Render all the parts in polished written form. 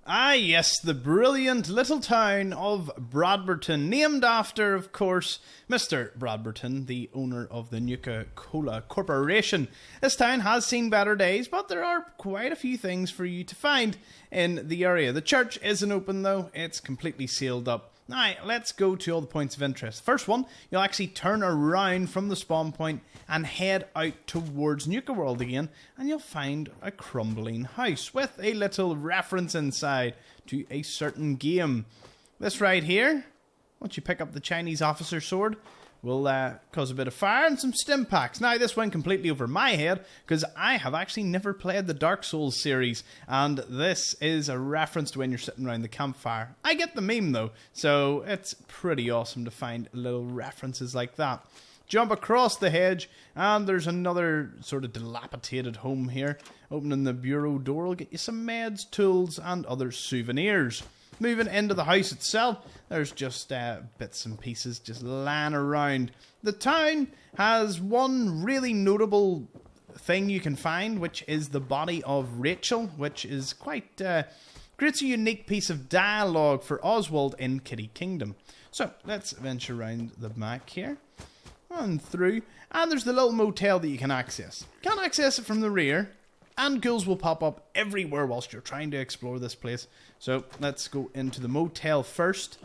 Ah, yes, the brilliant little town of Bradberton, named after, of course, Mr. Bradberton, the owner of the Nuka Cola Corporation. This town has seen better days, but there are quite a few things for you to find in the area. The church isn't open, though. It's completely sealed up. Now, let's go to all the points of interest. First one, you'll actually turn around from the spawn point and head out towards Nuka World again, and you'll find a crumbling house with a little reference inside to a certain game. This right here, once you pick up the Chinese officer sword, will cause a bit of fire and some stim packs. Now, this went completely over my head because I have actually never played the Dark Souls series, and this is a reference to when you're sitting around the campfire. I get the meme though, so it's pretty awesome to find little references like that. Jump across the hedge, and there's another sort of dilapidated home here. Opening the bureau door will get you some meds, tools, and other souvenirs. Moving into the house itself, there's just bits and pieces just lying around. The town has one really notable thing you can find, which is the body of Rachel, which is quite creates a unique piece of dialogue for Oswald in Kitty Kingdom. So let's venture around the back here and through, and there's the little motel that you can access. Can't access it from the rear, and ghouls will pop up everywhere whilst you're trying to explore this place. So let's go into the motel first.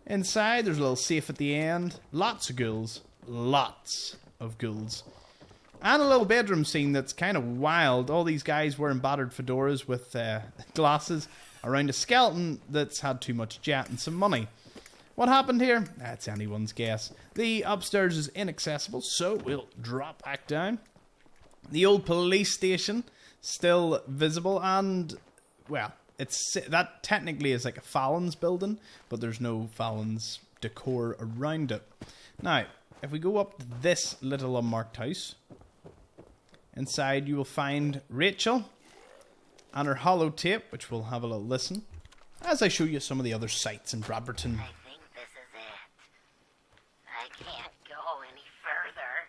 Inside, there's a little safe at the end. Lots of ghouls. Lots of ghouls. And a little bedroom scene that's kind of wild. All these guys wearing battered fedoras with glasses around a skeleton that's had too much jet and some money. What happened here? That's anyone's guess. The upstairs is inaccessible, so we'll drop back down. The old police station still visible, and well, that technically is like a Fallon's building, but there's no Fallon's decor around it. Now, if we go up to this little unmarked house, inside you will find Rachel and her holotape, which we'll have a little listen as I show you some of the other sites in Bradberton. I think this is it. I can't go any further.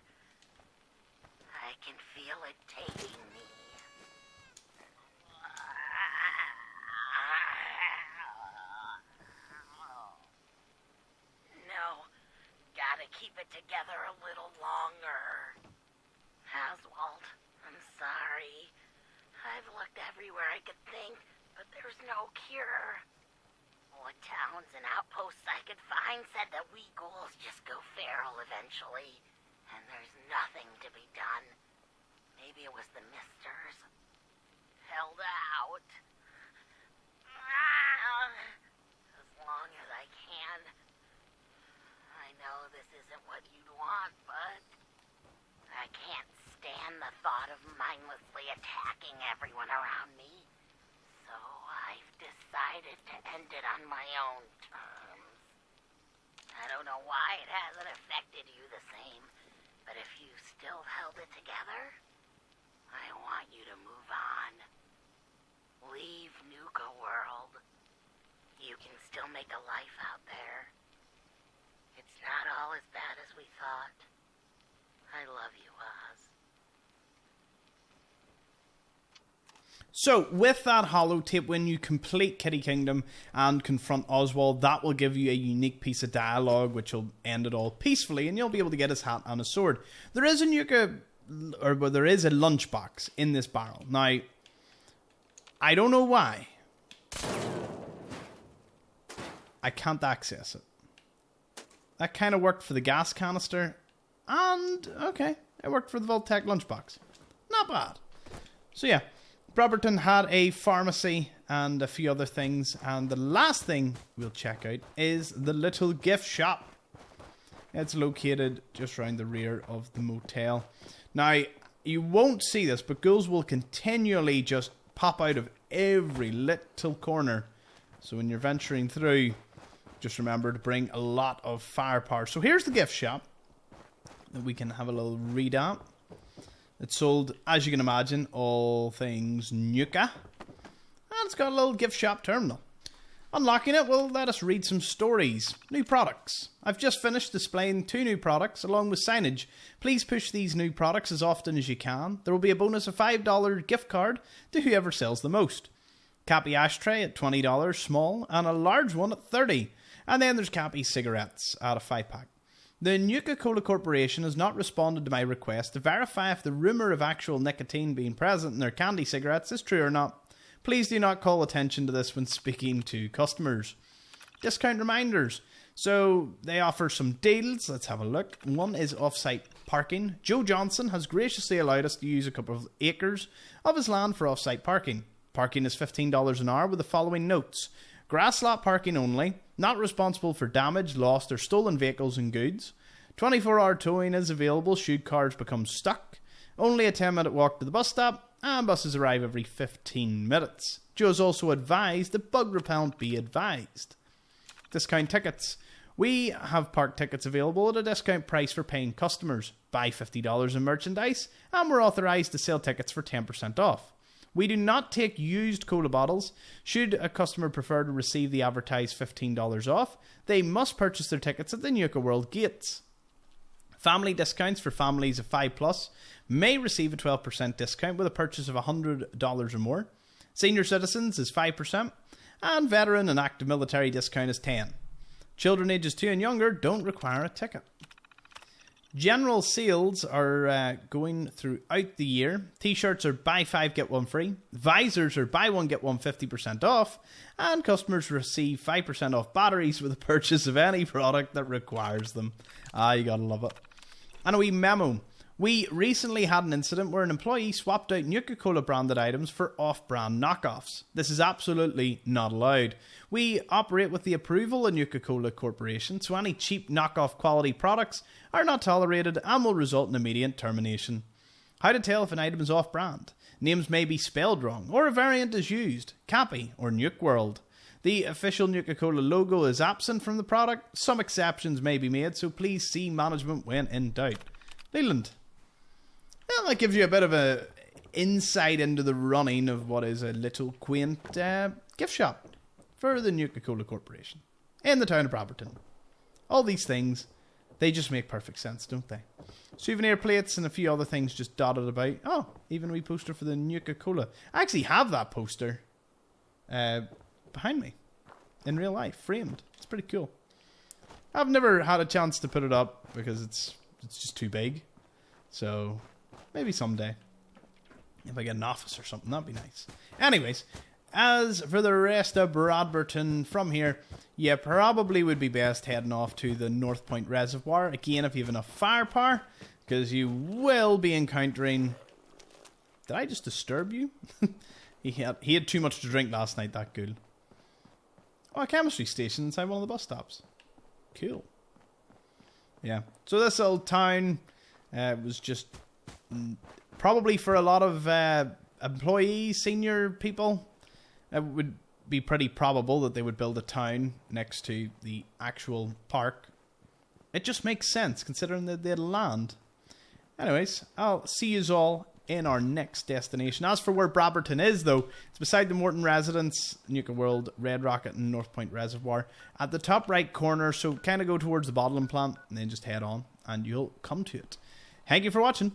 I can feel it taking me. No, gotta keep it together a little longer. Oswald, I'm sorry. I've looked everywhere I could think, but there's no cure. What towns and outposts I could find said that we ghouls just go feral eventually, and there's nothing to be done. Maybe it was the misters. Held out. As long as I can. I know this isn't what you'd want, but I can't stand the thought of mindlessly attacking everyone around me. So I've decided to end it on my own terms. I don't know why it hasn't affected you the same, but if you still held it together, I want you to move on. Leave Nuka World. You can still make a life out there. It's not all as bad as we thought. I love you, Oz. So, with that holotape, when you complete Kitty Kingdom and confront Oswald, that will give you a unique piece of dialogue, which will end it all peacefully, and you'll be able to get his hat and a sword. There is a there is a lunchbox in this barrel. Now, I don't know why I can't access it. That kind of worked for the gas canister, and, okay, it worked for the Vault-Tec lunchbox. Not bad. So yeah, Bradberton had a pharmacy and a few other things, and the last thing we'll check out is the little gift shop. It's located just around the rear of the motel. Now, you won't see this, but ghouls will continually just pop out of every little corner. So when you're venturing through, just remember to bring a lot of firepower. So here's the gift shop that we can have a little read at. It's sold, as you can imagine, all things Nuka. And it's got a little gift shop terminal. Unlocking it will let us read some stories. New products. I've just finished displaying 2 new products along with signage. Please push these new products as often as you can. There will be a bonus of $5 gift card to whoever sells the most. Cappy ashtray at $20, small, and a large one at $30. And then there's Cappy cigarettes at a 5-pack. The Nuka Cola Corporation has not responded to my request to verify if the rumour of actual nicotine being present in their candy cigarettes is true or not. Please do not call attention to this when speaking to customers. Discount reminders. So they offer some deals. Let's have a look. One is off-site parking. Joe Johnson has graciously allowed us to use a couple of acres of his land for off-site parking. Parking is $15 an hour with the following notes. Grass lot parking only. Not responsible for damaged, lost or stolen vehicles and goods. 24-hour towing is available should cars become stuck. Only a 10-minute walk to the bus stop. And buses arrive every 15 minutes. Joe's also advised that bug repellent be advised. Discount tickets. We have park tickets available at a discount price for paying customers. Buy $50 in merchandise and we're authorised to sell tickets for 10% off. We do not take used cola bottles. Should a customer prefer to receive the advertised $15 off, they must purchase their tickets at the Nuka World gates. Family discounts for families of 5+ may receive a 12% discount with a purchase of $100 or more. Senior citizens is 5%, and veteran and active military discount is 10%. Children ages 2 and younger don't require a ticket. General sales are going throughout the year. T-shirts are buy 5 get 1 free. Visors are buy 1 get 1 50% off. And customers receive 5% off batteries with the purchase of any product that requires them. You gotta love it. And a wee memo. We recently had an incident where an employee swapped out Nuka Cola branded items for off-brand knockoffs. This is absolutely not allowed. We operate with the approval of Nuka Cola Corporation, so any cheap knockoff quality products are not tolerated and will result in immediate termination. How to tell if an item is off-brand? Names may be spelled wrong, or a variant is used, Cappy or Nuke World. The official Nuka Cola logo is absent from the product. Some exceptions may be made, so please see management when in doubt. Leland. Well, that gives you a bit of a insight into the running of what is a little quaint gift shop for the Nuka Cola Corporation in the town of Bradberton. All these things, they just make perfect sense, don't they? Souvenir plates and a few other things just dotted about. Oh, even a wee poster for the Nuka Cola. I actually have that poster behind me in real life, framed. It's pretty cool. I've never had a chance to put it up because it's just too big. So maybe someday, if I get an office or something, that'd be nice. Anyways, as for the rest of Bradberton from here, you probably would be best heading off to the North Point Reservoir. Again, if you have enough firepower, because you will be encountering... Did I just disturb you? He had too much to drink last night, that ghoul. Oh, a chemistry station inside one of the bus stops. Cool. Yeah. So this old town was just... probably for a lot of employees, senior people, it would be pretty probable that they would build a town next to the actual park. It just makes sense considering that they had land. Anyways, I'll see you all in our next destination. As for where Bradberton is, though, it's beside the Morton Residence, Nuka World, Red Rocket, and North Point Reservoir. At the top right corner, so kind of go towards the bottling plant, and then just head on, and you'll come to it. Thank you for watching.